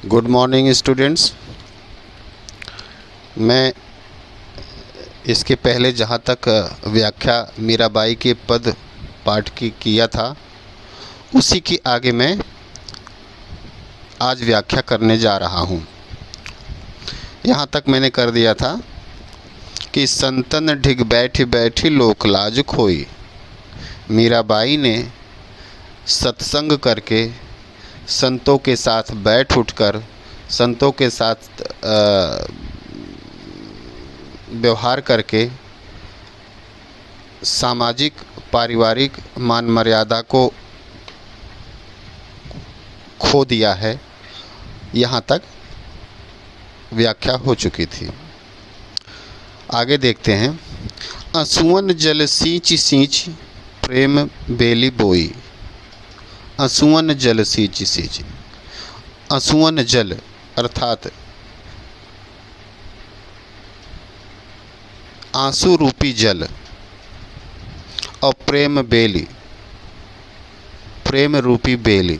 Good morning students. मैं इसके पहले जहाँ तक व्याख्या मीराबाई के पद पाठ की किया था, उसी की आगे मैं आज व्याख्या करने जा रहा हूँ। यहाँ तक मैंने कर दिया था कि संतन ढिग बैठी बैठी लोक लाज खोई। मीराबाई ने सत्संग करके, संतों के साथ बैठ उठकर, संतों के साथ व्यवहार करके सामाजिक पारिवारिक मान मर्यादा को खो दिया है। यहाँ तक व्याख्या हो चुकी थी। आगे देखते हैं। असुवन जल सींच सींच प्रेम बेली बोई। असुवन जल सींच सींच। असुवन जल अर्थात आंसू रूपी जल और प्रेम बेली, प्रेम रूपी बेली,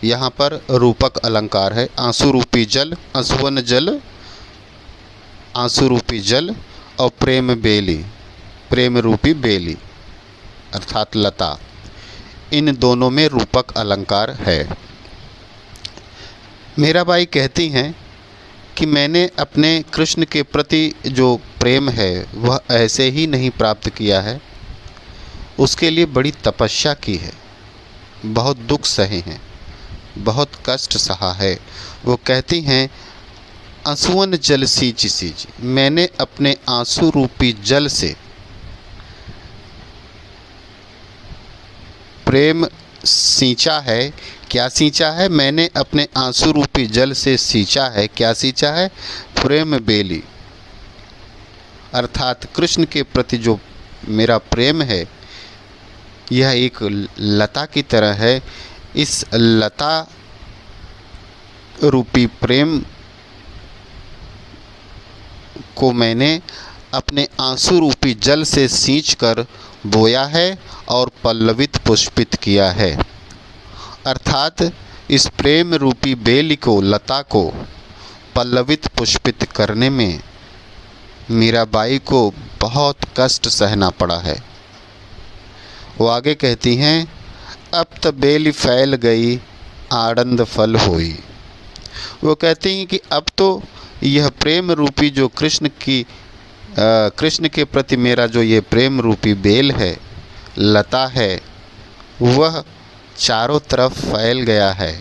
यहाँ पर रूपक अलंकार है। आंसू रूपी जल, असुवन जल, आंसू रूपी जल और प्रेम बेली, प्रेम रूपी बेली अर्थात लता, इन दोनों में रूपक अलंकार है। मीराबाई कहती हैं कि मैंने अपने कृष्ण के प्रति जो प्रेम है वह ऐसे ही नहीं प्राप्त किया है, उसके लिए बड़ी तपस्या की है, बहुत दुख सहे हैं, बहुत कष्ट सहा है। वो कहती हैं आंसुअन जल सींच सींच, मैंने अपने आंसू रूपी जल से प्रेम सींचा है। क्या सींचा है? मैंने अपने आंसू रूपी जल से सींचा है। क्या सींचा है? प्रेम बेली अर्थात कृष्ण के प्रति जो मेरा प्रेम है यह एक लता की तरह है। इस लता रूपी प्रेम को मैंने अपने आंसू रूपी जल से सींचकर बोया है और पल्लवित पुष्पित किया है। अर्थात इस प्रेम रूपी बेली को, लता को पल्लवित पुष्पित करने में मीराबाई को बहुत कष्ट सहना पड़ा है। वो आगे कहती हैं अब त बेली फैल गई आनंद फल होई। वो कहती हैं कि अब तो यह प्रेम रूपी जो कृष्ण के प्रति मेरा जो ये प्रेम रूपी बेल है, लता है, वह चारों तरफ फैल गया है।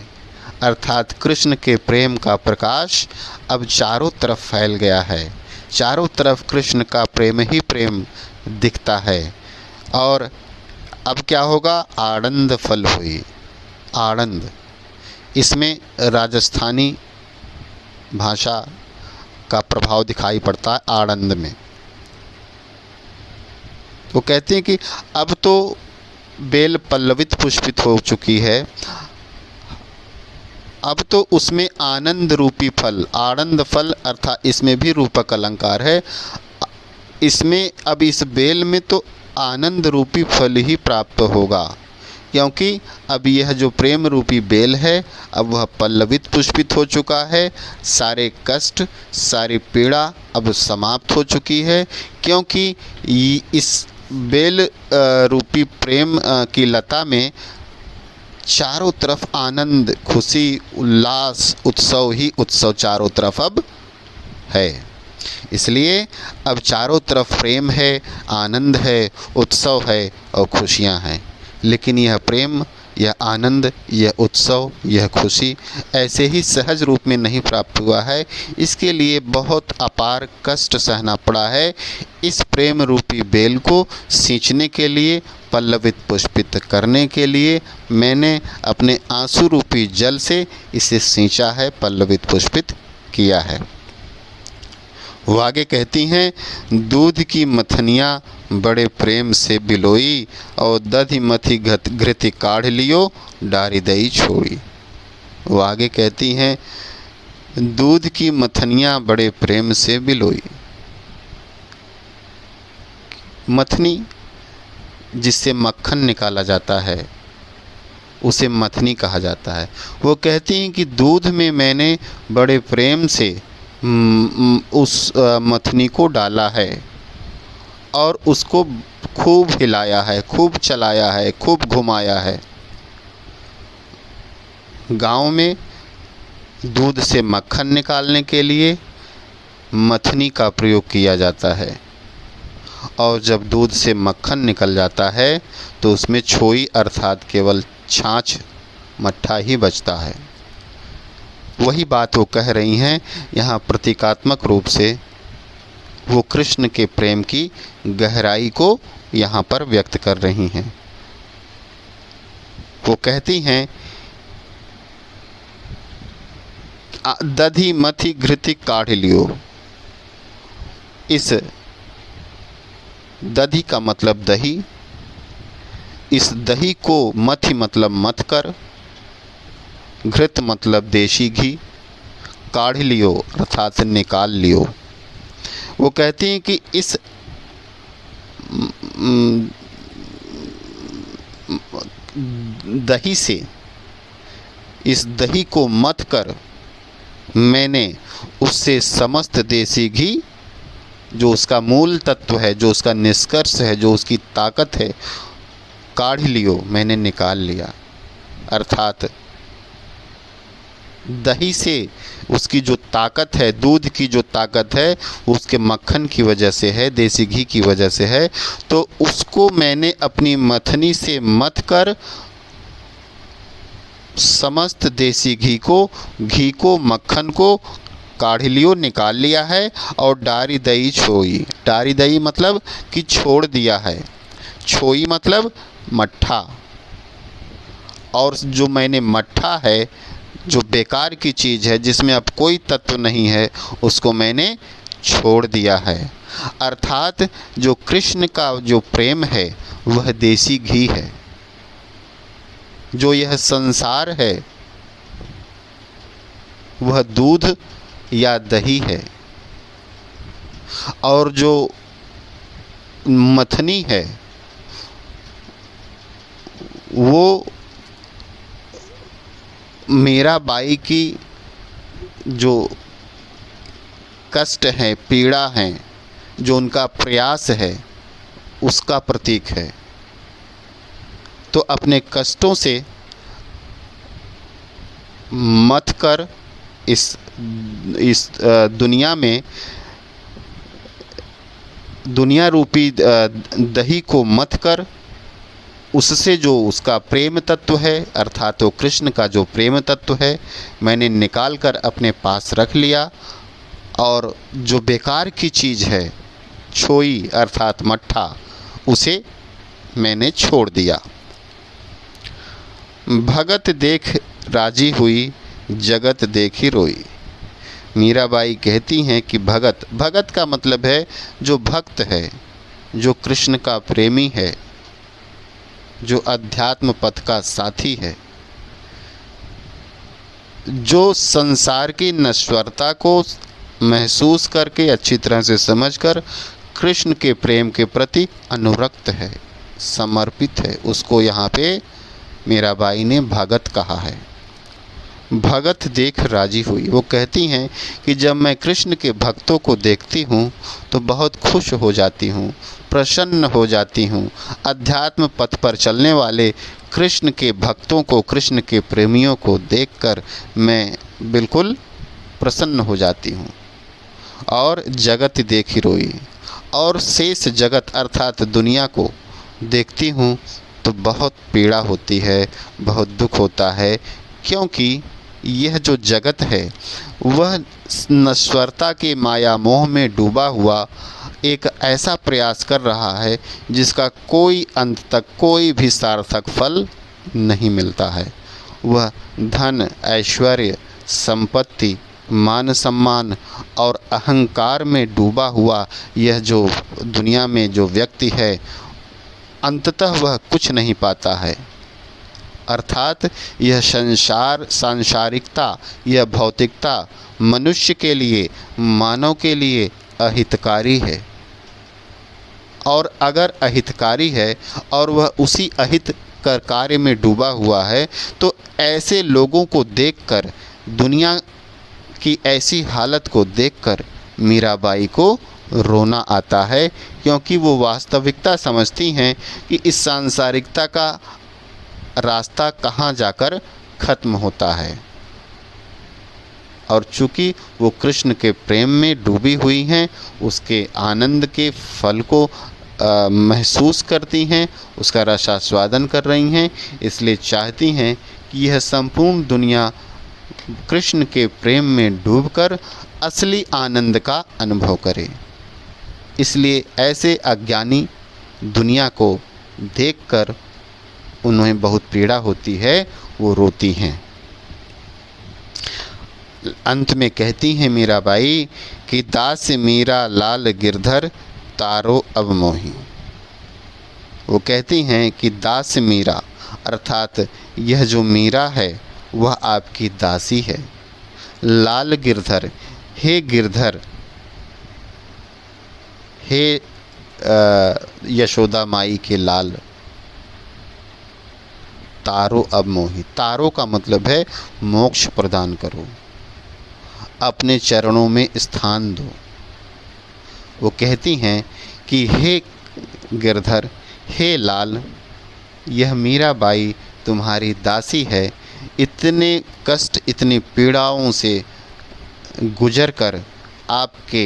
अर्थात कृष्ण के प्रेम का प्रकाश अब चारों तरफ फैल गया है। चारों तरफ कृष्ण का प्रेम ही प्रेम दिखता है। और अब क्या होगा? आनंद फल हुई। आनंद, इसमें राजस्थानी भाषा का प्रभाव दिखाई पड़ता है आनंद में। वो कहते हैं कि अब तो बेल पल्लवित पुष्पित हो चुकी है, अब तो उसमें आनंद रूपी फल, आनंद फल अर्थात इसमें भी रूपक अलंकार है। इसमें अब इस बेल में तो आनंद रूपी फल ही प्राप्त होगा, क्योंकि अब यह जो प्रेम रूपी बेल है अब वह पल्लवित पुष्पित हो चुका है। सारे कष्ट, सारी पीड़ा अब समाप्त हो चुकी है, क्योंकि इस बेल रूपी प्रेम की लता में चारों तरफ आनंद, खुशी, उल्लास, उत्सव ही उत्सव चारों तरफ अब है। इसलिए अब चारों तरफ प्रेम है, आनंद है, उत्सव है और खुशियां हैं। लेकिन यह प्रेम, यह आनंद, यह उत्सव, यह खुशी ऐसे ही सहज रूप में नहीं प्राप्त हुआ है। इसके लिए बहुत अपार कष्ट सहना पड़ा है। इस प्रेम रूपी बेल को सींचने के लिए, पल्लवित पुष्पित करने के लिए मैंने अपने आंसू रूपी जल से इसे सींचा है, पल्लवित पुष्पित किया है। वो आगे कहती हैं दूध की मथनियाँ बड़े प्रेम से बिलोई और दधि मथी घृति काढ़ लियो डारी दई छोड़ी। वो आगे कहती हैं दूध की मथनियाँ बड़े प्रेम से बिलोई। मथनी जिससे मक्खन निकाला जाता है, उसे मथनी कहा जाता है। वो कहती हैं कि दूध में मैंने बड़े प्रेम से उस मथनी को डाला है और उसको खूब हिलाया है, खूब चलाया है, खूब घुमाया है। गांव में दूध से मक्खन निकालने के लिए मथनी का प्रयोग किया जाता है और जब दूध से मक्खन निकल जाता है तो उसमें छोई अर्थात केवल छाछ मट्ठा ही बचता है। वही बात वो कह रही हैं यहाँ प्रतीकात्मक रूप से। वो कृष्ण के प्रेम की गहराई को यहाँ पर व्यक्त कर रही हैं। वो कहती हैं दधि मथि घृति काढ़ लियो। इस दधि का मतलब दही, इस दही को मथि मतलब मथ कर, घृत मतलब देशी घी, काढ़ लियो अर्थात निकाल लियो। वो कहती हैं कि इस दही से, इस दही को मथ कर मैंने उससे समस्त देसी घी, जो उसका मूल तत्व है, जो उसका निष्कर्ष है, जो उसकी ताकत है, काढ़ लियो मैंने निकाल लिया। अर्थात दही से उसकी जो ताकत है, दूध की जो ताकत है, उसके मक्खन की वजह से है, देसी घी की वजह से है। तो उसको मैंने अपनी मथनी से मथ कर समस्त देसी घी को मक्खन को काढ़ लियो निकाल लिया है। और डारी दही छोई, डारी दही मतलब कि छोड़ दिया है, छोई मतलब मट्ठा। और जो मैंने मट्ठा है, जो बेकार की चीज़ है, जिसमें अब कोई तत्व नहीं है, उसको मैंने छोड़ दिया है। अर्थात जो कृष्ण का जो प्रेम है वह देसी घी है। जो यह संसार है वह दूध या दही है। और जो मथनी है वो मीराबाई की जो कष्ट है, पीड़ा है, जो उनका प्रयास है, उसका प्रतीक है। तो अपने कष्टों से मथ कर इस दुनिया में, दुनिया रूपी दही को मथ कर उससे जो उसका प्रेम तत्व है, अर्थात वो कृष्ण का जो प्रेम तत्व है, मैंने निकाल कर अपने पास रख लिया। और जो बेकार की चीज़ है, छोई अर्थात मट्ठा, उसे मैंने छोड़ दिया। भगत देख राजी हुई, जगत देखी रोई। मीराबाई कहती हैं कि भगत का मतलब है जो भक्त है, जो कृष्ण का प्रेमी है, जो अध्यात्म पथ का साथी है, जो संसार की नश्वरता को महसूस करके अच्छी तरह से समझकर कृष्ण के प्रेम के प्रति अनुरक्त है, समर्पित है, उसको यहाँ पे मीराबाई ने भगत कहा है। भगत देख राजी हुई। वो कहती हैं कि जब मैं कृष्ण के भक्तों को देखती हूँ तो बहुत खुश हो जाती हूँ, प्रसन्न हो जाती हूँ। अध्यात्म पथ पर चलने वाले कृष्ण के भक्तों को, कृष्ण के प्रेमियों को देखकर मैं बिल्कुल प्रसन्न हो जाती हूँ। और जगत देखी रोई, और शेष जगत अर्थात दुनिया को देखती हूँ तो बहुत पीड़ा होती है, बहुत दुख होता है, क्योंकि यह जो जगत है वह नश्वरता के माया मोह में डूबा हुआ एक ऐसा प्रयास कर रहा है जिसका कोई अंत तक कोई भी सार्थक फल नहीं मिलता है। वह धन, ऐश्वर्य, संपत्ति, मान सम्मान और अहंकार में डूबा हुआ यह जो दुनिया में जो व्यक्ति है, अंततः वह कुछ नहीं पाता है। अर्थात यह सांसारिकता, यह भौतिकता मनुष्य के लिए, मानव के लिए अहितकारी है। और अगर अहितकारी है और वह उसी अहित कर कार्य में डूबा हुआ है, तो ऐसे लोगों को देखकर, दुनिया की ऐसी हालत को देखकर मीराबाई को रोना आता है, क्योंकि वो वास्तविकता समझती हैं कि इस सांसारिकता का रास्ता कहाँ जाकर ख़त्म होता है। और चूँकि वो कृष्ण के प्रेम में डूबी हुई हैं, उसके आनंद के फल को महसूस करती हैं, उसका रसास्वादन कर रही हैं, इसलिए चाहती हैं कि यह संपूर्ण दुनिया कृष्ण के प्रेम में डूबकर असली आनंद का अनुभव करे। इसलिए ऐसे अज्ञानी दुनिया को देखकर उन्हें बहुत पीड़ा होती है, वो रोती हैं। अंत में कहती हैं मीराबाई कि दास मीरा लाल गिरधर तारो अब मोही। वो कहती हैं कि दास मीरा अर्थात यह जो मीरा है वह आपकी दासी है। लाल गिरधर, हे गिरधर, हे यशोदा माई के लाल, तारो अब मोही। तारो का मतलब है मोक्ष प्रदान करो, अपने चरणों में स्थान दो। वो कहती हैं कि हे गिरधर, हे लाल, यह मीराबाई तुम्हारी दासी है। इतने कष्ट, इतनी पीड़ाओं से गुजर कर आपके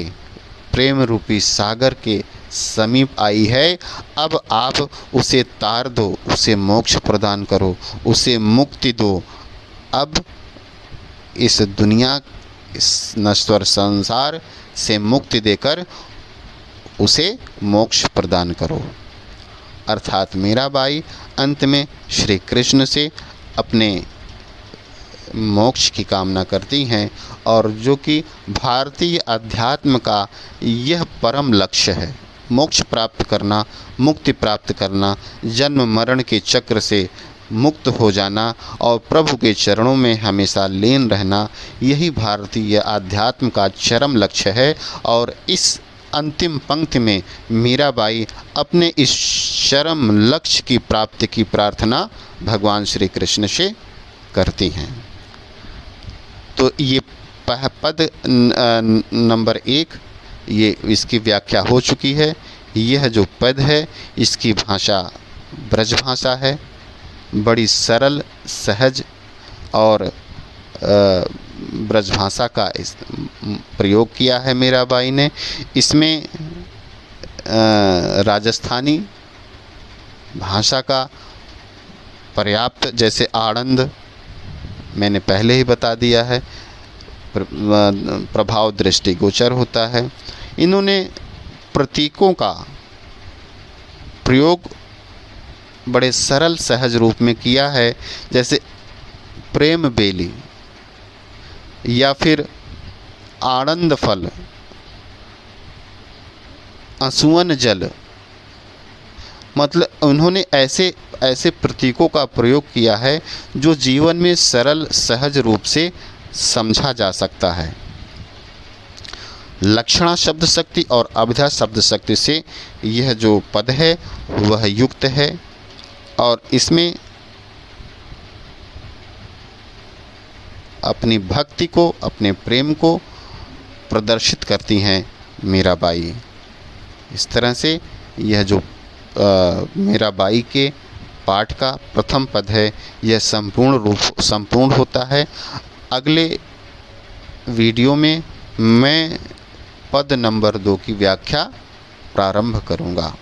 प्रेम रूपी सागर के समीप आई है। अब आप उसे तार दो, उसे मोक्ष प्रदान करो, उसे मुक्ति दो। अब इस दुनिया, इस नश्वर संसार से मुक्ति देकर उसे मोक्ष प्रदान करो। अर्थात मीराबाई अंत में श्री कृष्ण से अपने मोक्ष की कामना करती हैं, और जो कि भारतीय अध्यात्म का यह परम लक्ष्य है, मोक्ष प्राप्त करना, मुक्ति प्राप्त करना, जन्म मरण के चक्र से मुक्त हो जाना और प्रभु के चरणों में हमेशा लीन रहना, यही भारतीय अध्यात्म का चरम लक्ष्य है। और इस अंतिम पंक्ति में मीराबाई अपने इस चरम लक्ष्य की प्राप्ति की प्रार्थना भगवान श्री कृष्ण से करती हैं। तो ये पद नंबर 1, ये इसकी व्याख्या हो चुकी है। यह जो पद है इसकी भाषा ब्रज भाषा है, बड़ी सरल, सहज और ब्रज भाषा का इस प्रयोग किया है मीराबाई ने। इसमें राजस्थानी भाषा का पर्याप्त, जैसे आनंद मैंने पहले ही बता दिया है, प्रभाव दृष्टिगोचर होता है। इन्होंने प्रतीकों का प्रयोग बड़े सरल सहज रूप में किया है, जैसे प्रेम बेली या फिर आनंद फल, आंसुअन जल। मतलब उन्होंने ऐसे ऐसे प्रतीकों का प्रयोग किया है जो जीवन में सरल सहज रूप से समझा जा सकता है। लक्षणा शब्द शक्ति और अभिधा शब्द शक्ति से यह जो पद है वह युक्त है, और इसमें अपनी भक्ति को, अपने प्रेम को प्रदर्शित करती हैं मीराबाई। इस तरह से यह जो मीराबाई के पाठ का प्रथम पद है यह संपूर्ण होता है। अगले वीडियो में मैं पद नंबर 2 की व्याख्या प्रारंभ करूँगा।